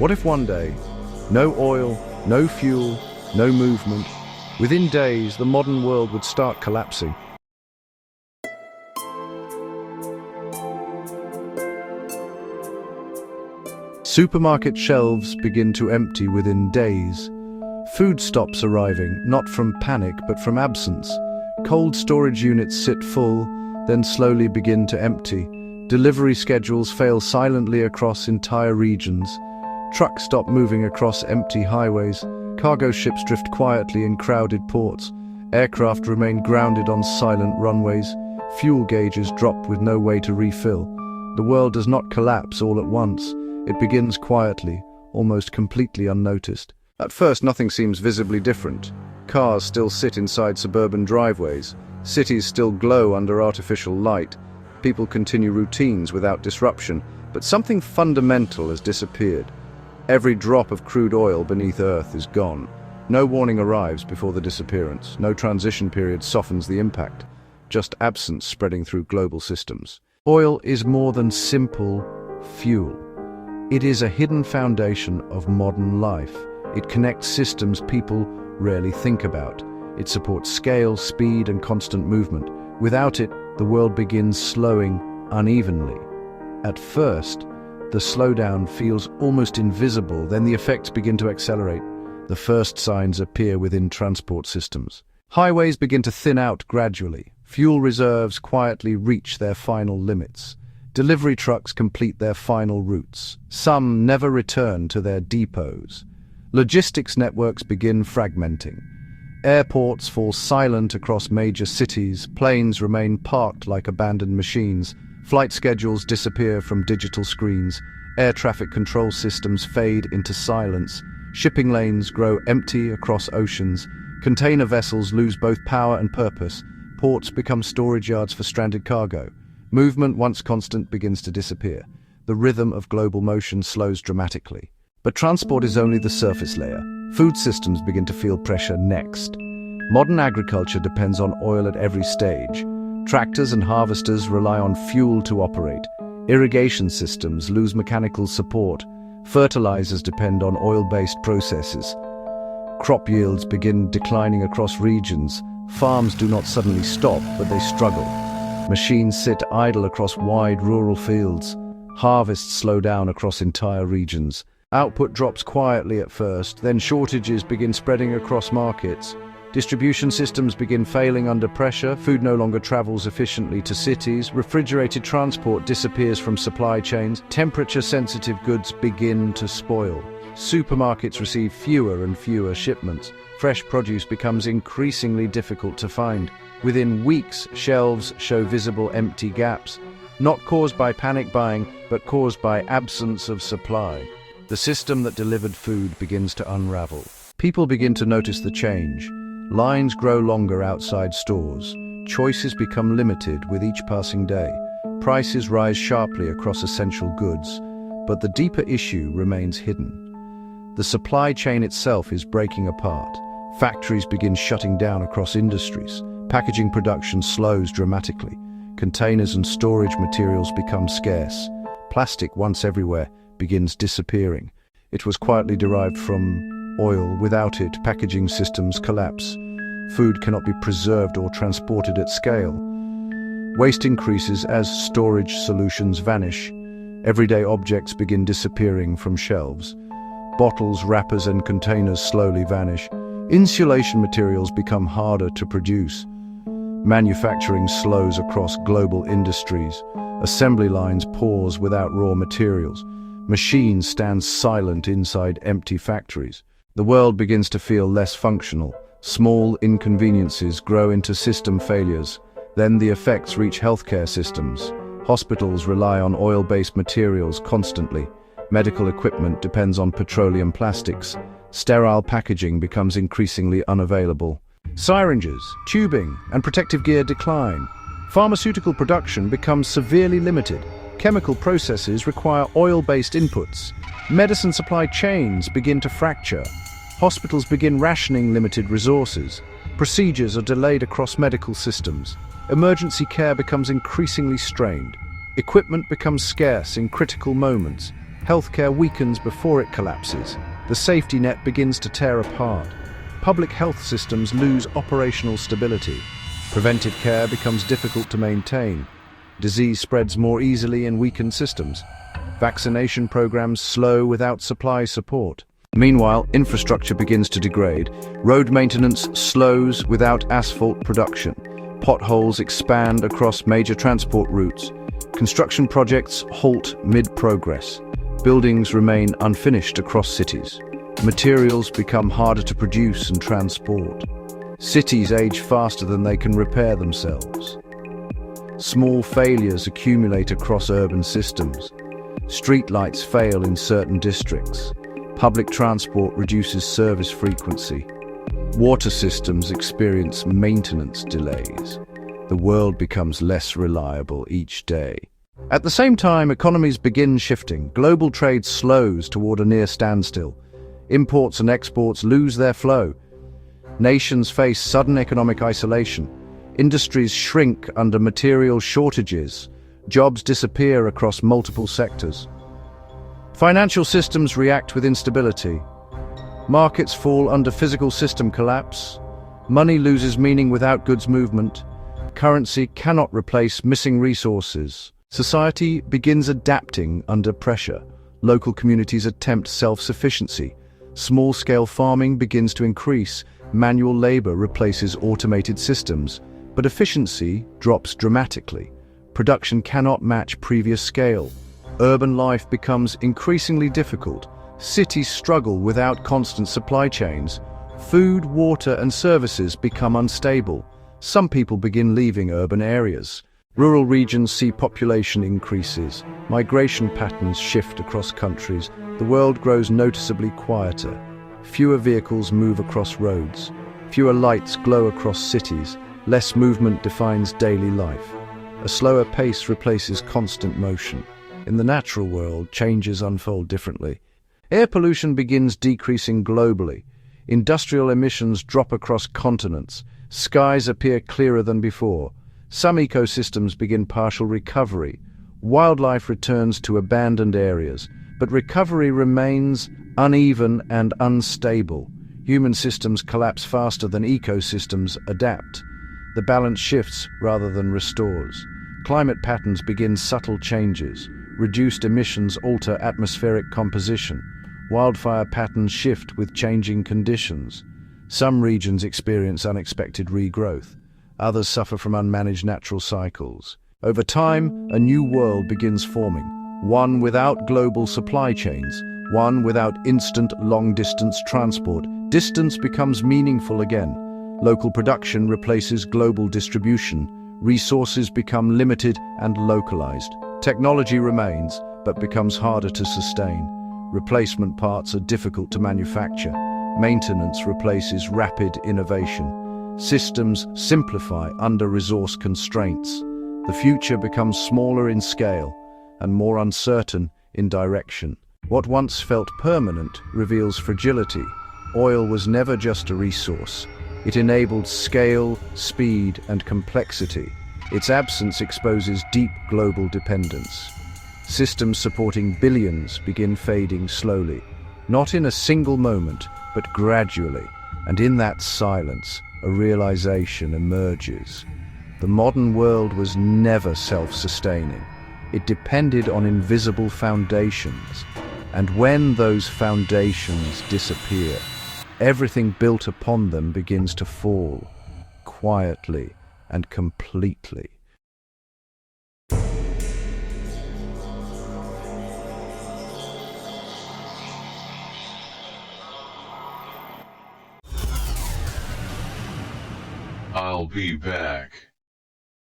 What if one day, no oil, no fuel, no movement, within days the modern world would start collapsing? Supermarket shelves begin to empty within days. Food stops arriving, not from panic but from absence. Cold storage units sit full, then slowly begin to empty. Delivery schedules fail silently across entire regions. Trucks stop moving across empty highways. Cargo ships drift quietly in crowded ports. Aircraft remain grounded on silent runways. Fuel gauges drop with no way to refill. The world does not collapse all at once. It begins quietly, almost completely unnoticed. At first, nothing seems visibly different. Cars still sit inside suburban driveways. Cities still glow under artificial light. People continue routines without disruption, but something fundamental has disappeared. Every drop of crude oil beneath Earth is gone. No warning arrives before the disappearance. No transition period softens the impact. Just absence spreading through global systems. Oil is more than simple fuel. It is a hidden foundation of modern life. It connects systems people rarely think about. It supports scale, speed, and constant movement. Without it, the world begins slowing unevenly. At first, the slowdown feels almost invisible, then the effects begin to accelerate. The first signs appear within transport systems. Highways begin to thin out gradually. Fuel reserves quietly reach their final limits. Delivery trucks complete their final routes. Some never return to their depots. Logistics networks begin fragmenting. Airports fall silent across major cities. Planes remain parked like abandoned machines. Flight schedules disappear from digital screens. Air traffic control systems fade into silence. Shipping lanes grow empty across oceans. Container vessels lose both power and purpose. Ports become storage yards for stranded cargo. Movement, once constant, begins to disappear. The rhythm of global motion slows dramatically. But transport is only the surface layer. Food systems begin to feel pressure next. Modern agriculture depends on oil at every stage. Tractors and harvesters rely on fuel to operate. Irrigation systems lose mechanical support. Fertilizers depend on oil-based processes. Crop yields begin declining across regions. Farms do not suddenly stop, but they struggle. Machines sit idle across wide rural fields. Harvests slow down across entire regions. Output drops quietly at first, then shortages begin spreading across markets. Distribution systems begin failing under pressure. Food no longer travels efficiently to cities. Refrigerated transport disappears from supply chains. Temperature-sensitive goods begin to spoil. Supermarkets receive fewer and fewer shipments. Fresh produce becomes increasingly difficult to find. Within weeks, shelves show visible empty gaps, not caused by panic buying, but caused by absence of supply. The system that delivered food begins to unravel. People begin to notice the change. Lines grow longer outside stores. Choices become limited with each passing day. Prices rise sharply across essential goods, but the deeper issue remains hidden. The supply chain itself is breaking apart. Factories begin shutting down across industries. Packaging production slows dramatically. Containers and storage materials become scarce. Plastic, once everywhere, begins disappearing. It was quietly derived from oil. Without it, packaging systems collapse. Food cannot be preserved or transported at scale. Waste increases as storage solutions vanish. Everyday objects begin disappearing from shelves. Bottles, wrappers, and containers slowly vanish. Insulation materials become harder to produce. Manufacturing slows across global industries. Assembly lines pause without raw materials. Machines stand silent inside empty factories. The world begins to feel less functional. Small inconveniences grow into system failures. Then the effects reach healthcare systems. Hospitals rely on oil-based materials constantly. Medical equipment depends on petroleum plastics. Sterile packaging becomes increasingly unavailable. Syringes, tubing, and protective gear decline. Pharmaceutical production becomes severely limited. Chemical processes require oil-based inputs. Medicine supply chains begin to fracture. Hospitals begin rationing limited resources. Procedures are delayed across medical systems. Emergency care becomes increasingly strained. Equipment becomes scarce in critical moments. Healthcare weakens before it collapses. The safety net begins to tear apart. Public health systems lose operational stability. Preventive care becomes difficult to maintain. Disease spreads more easily in weakened systems. Vaccination programs slow without supply support. Meanwhile, infrastructure begins to degrade. Road maintenance slows without asphalt production. Potholes expand across major transport routes. Construction projects halt mid-progress. Buildings remain unfinished across cities. Materials become harder to produce and transport. Cities age faster than they can repair themselves. Small failures accumulate across urban systems. Streetlights fail in certain districts. Public transport reduces service frequency. Water systems experience maintenance delays. The world becomes less reliable each day. At the same time, economies begin shifting. Global trade slows toward a near standstill. Imports and exports lose their flow. Nations face sudden economic isolation. Industries shrink under material shortages. Jobs disappear across multiple sectors. Financial systems react with instability. Markets fall under physical system collapse. Money loses meaning without goods movement. Currency cannot replace missing resources. Society begins adapting under pressure. Local communities attempt self-sufficiency. Small-scale farming begins to increase. Manual labor replaces automated systems, but efficiency drops dramatically. Production cannot match previous scale. Urban life becomes increasingly difficult. Cities struggle without constant supply chains. Food, water, and services become unstable. Some people begin leaving urban areas. Rural regions see population increases. Migration patterns shift across countries. The world grows noticeably quieter. Fewer vehicles move across roads. Fewer lights glow across cities. Less movement defines daily life. A slower pace replaces constant motion. In the natural world, changes unfold differently. Air pollution begins decreasing globally. Industrial emissions drop across continents. Skies appear clearer than before. Some ecosystems begin partial recovery. Wildlife returns to abandoned areas, but recovery remains uneven and unstable. Human systems collapse faster than ecosystems adapt. The balance shifts rather than restores. Climate patterns begin subtle changes. Reduced emissions alter atmospheric composition. Wildfire patterns shift with changing conditions. Some regions experience unexpected regrowth. Others suffer from unmanaged natural cycles. Over time, a new world begins forming. One without global supply chains. One without instant long-distance transport. Distance becomes meaningful again. Local production replaces global distribution. Resources become limited and localized. Technology remains, but becomes harder to sustain. Replacement parts are difficult to manufacture. Maintenance replaces rapid innovation. Systems simplify under resource constraints. The future becomes smaller in scale and more uncertain in direction. What once felt permanent reveals fragility. Oil was never just a resource. It enabled scale, speed, and complexity. Its absence exposes deep global dependence. Systems supporting billions begin fading slowly, not in a single moment, but gradually, and in that silence, a realization emerges. The modern world was never self-sustaining. It depended on invisible foundations, and when those foundations disappear, everything built upon them begins to fall, quietly and completely. I'll be back.